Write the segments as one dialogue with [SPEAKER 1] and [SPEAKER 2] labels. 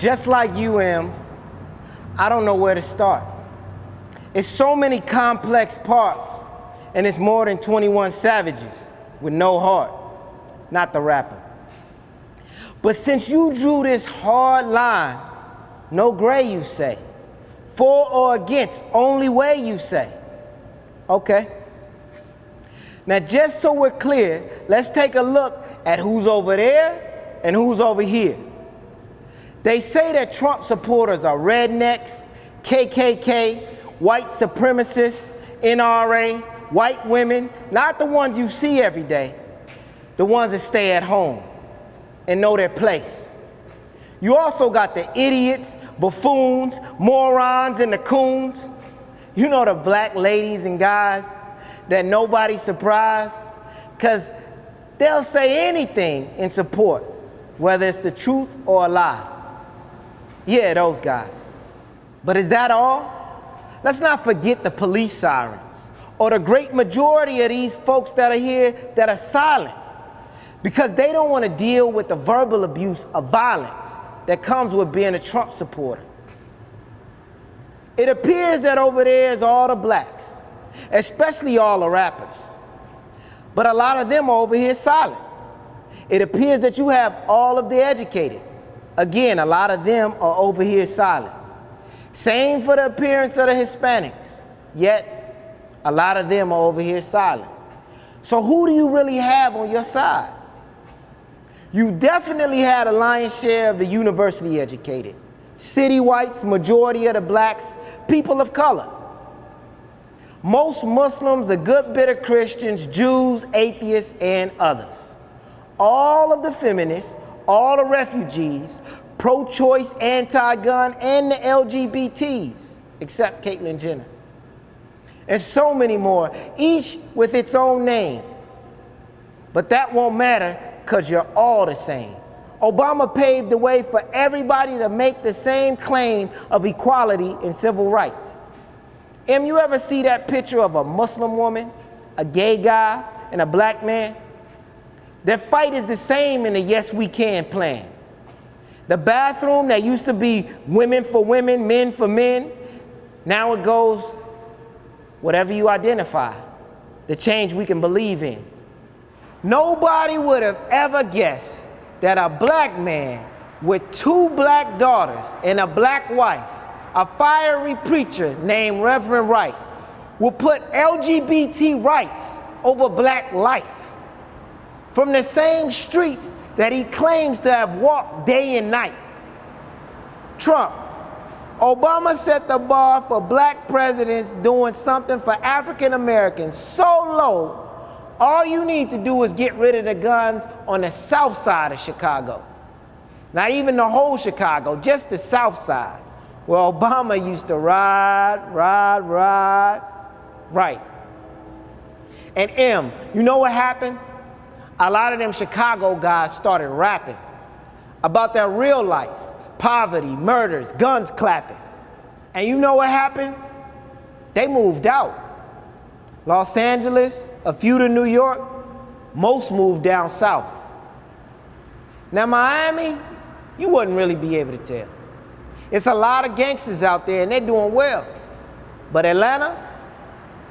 [SPEAKER 1] Just like you, Em, I don't know where to start. It's so many complex parts, and it's more than 21 Savages with no heart, not the rapper. But since you drew this hard line, no gray, you say. For or against, only way, you say. Okay. Now, just so we're clear, let's take a look at who's over there and who's over here. They say that Trump supporters are rednecks, KKK, white supremacists, NRA, white women, not the ones you see every day, the ones that stay at home and know their place. You also got the idiots, buffoons, morons, and the coons. You know, the black ladies and guys that nobody's surprised, because they'll say anything in support, whether it's the truth or a lie. Yeah, those guys. But is that all? Let's not forget the police sirens, or the great majority of these folks that are here that are silent, because they don't want to deal with the verbal abuse of violence that comes with being a Trump supporter. It appears that over there is all the blacks, especially all the rappers. But a lot of them are over here silent. It appears that you have all of the educated. Again, a lot of them are over here silent. Same for the appearance of the Hispanics, yet a lot of them are over here silent. So who do you really have on your side? You definitely had a lion's share of the university educated, city whites, majority of the blacks, people of color. Most Muslims, a good bit of Christians, Jews, atheists, and others. All of the feminists, all the refugees, pro-choice, anti-gun, and the LGBTs, except Caitlyn Jenner. And so many more, each with its own name. But that won't matter, because you're all the same. Obama paved the way for everybody to make the same claim of equality and civil rights. Em, you ever see that picture of a Muslim woman, a gay guy, and a black man? Their fight is the same in the Yes We Can plan. The bathroom that used to be women for women, men for men, now it goes whatever you identify, the change we can believe in. Nobody would have ever guessed that a black man with 2 black daughters and a black wife, a fiery preacher named Reverend Wright, will put LGBT rights over black life. From the same streets that he claims to have walked day and night. Trump, Obama set the bar for black presidents doing something for African Americans so low, all you need to do is get rid of the guns on the south side of Chicago. Not even the whole Chicago, just the south side, where Obama used to ride. And M, you know what happened? A lot of them Chicago guys started rapping about their real life, poverty, murders, guns clapping. And you know what happened? They moved out. Los Angeles, a few to New York, most moved down south. Now Miami, you wouldn't really be able to tell. It's a lot of gangsters out there and they're doing well. But Atlanta,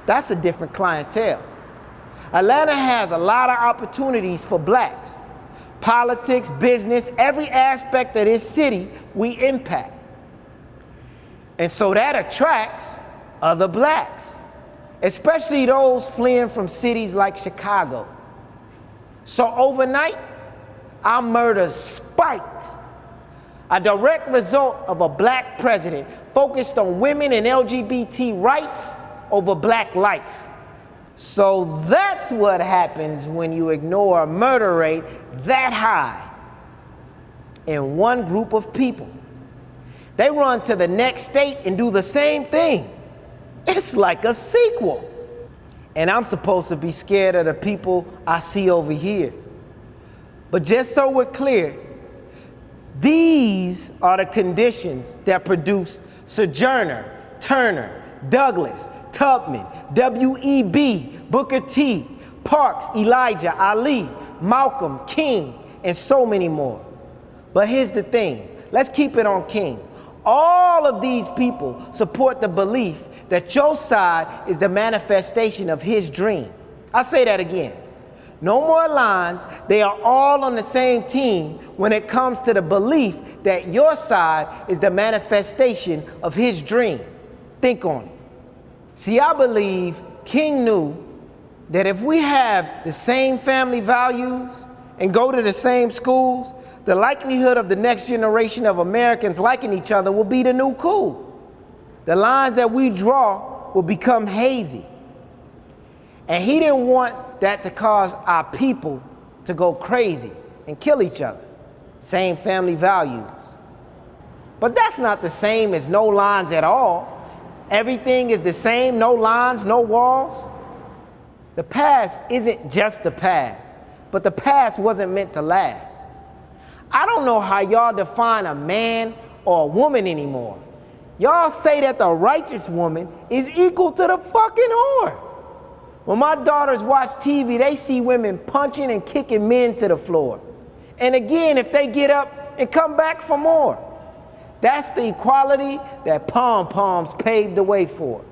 [SPEAKER 1] that's a different clientele. Atlanta has a lot of opportunities for blacks. Politics, business, every aspect of this city we impact. And so that attracts other blacks, especially those fleeing from cities like Chicago. So overnight, our murder spiked. A direct result of a black president focused on women and LGBT rights over black life. So that's what happens when you ignore a murder rate that high in one group of people. They run to the next state and do the same thing. It's like a sequel. And I'm supposed to be scared of the people I see over here. But just so we're clear, these are the conditions that produced Sojourner, Turner, Douglas, Tubman, W.E.B., Booker T, Parks, Elijah, Ali, Malcolm, King, and so many more. But here's the thing, let's keep it on King. All of these people support the belief that your side is the manifestation of his dream. I'll say that again. No more lines. They are all on the same team when it comes to the belief that your side is the manifestation of his dream. Think on it. See, I believe King knew that if we have the same family values and go to the same schools, the likelihood of the next generation of Americans liking each other will be the new cool. The lines that we draw will become hazy. And he didn't want that to cause our people to go crazy and kill each other. Same family values. But that's not the same as no lines at all. Everything is the same, no lines, no walls. The past isn't just the past, but the past wasn't meant to last. I don't know how y'all define a man or a woman anymore. Y'all say that the righteous woman is equal to the fucking whore. When my daughters watch TV, they see women punching and kicking men to the floor. And again, if they get up and come back for more. That's the equality that pom-poms paved the way for.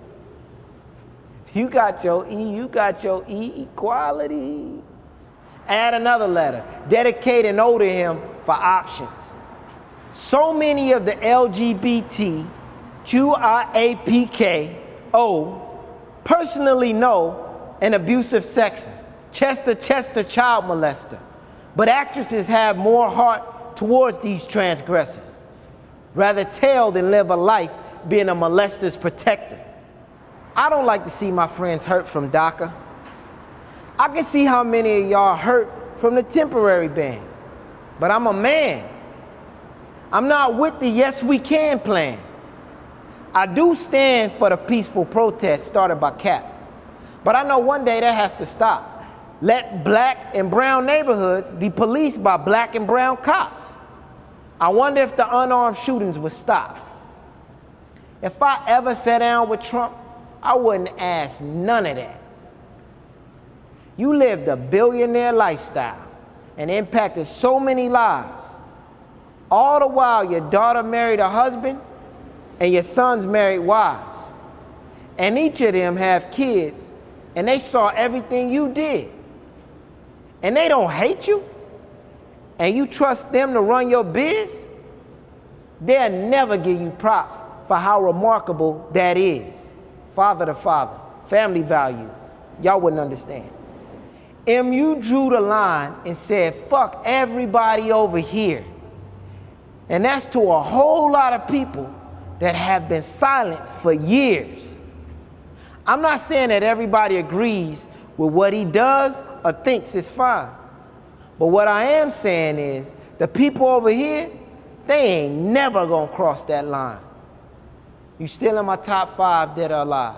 [SPEAKER 1] You got your E, you got your E, equality. Add another letter, dedicate and owe to him for options. So many of the LGBTQIAPKO personally know an abusive sexer, Chester child molester. But actresses have more heart towards these transgressors. Rather tell than live a life being a molester's protector. I don't like to see my friends hurt from DACA. I can see how many of y'all hurt from the temporary ban. But I'm a man. I'm not with the Yes We Can plan. I do stand for the peaceful protest started by Cap. But I know one day that has to stop. Let black and brown neighborhoods be policed by black and brown cops. I wonder if the unarmed shootings would stop. If I ever sat down with Trump, I wouldn't ask none of that. You lived a billionaire lifestyle and impacted so many lives. All the while your daughter married a husband and your sons married wives. And each of them have kids and they saw everything you did. And they don't hate you. And you trust them to run your biz. They'll never give you props for how remarkable that is. Father to father, family values. Y'all wouldn't understand. You drew the line and said, fuck everybody over here. And that's to a whole lot of people that have been silenced for years. I'm not saying that everybody agrees with what he does or thinks is fine. But what I am saying is, the people over here, they ain't never gonna cross that line. You still in my top 5 dead or alive.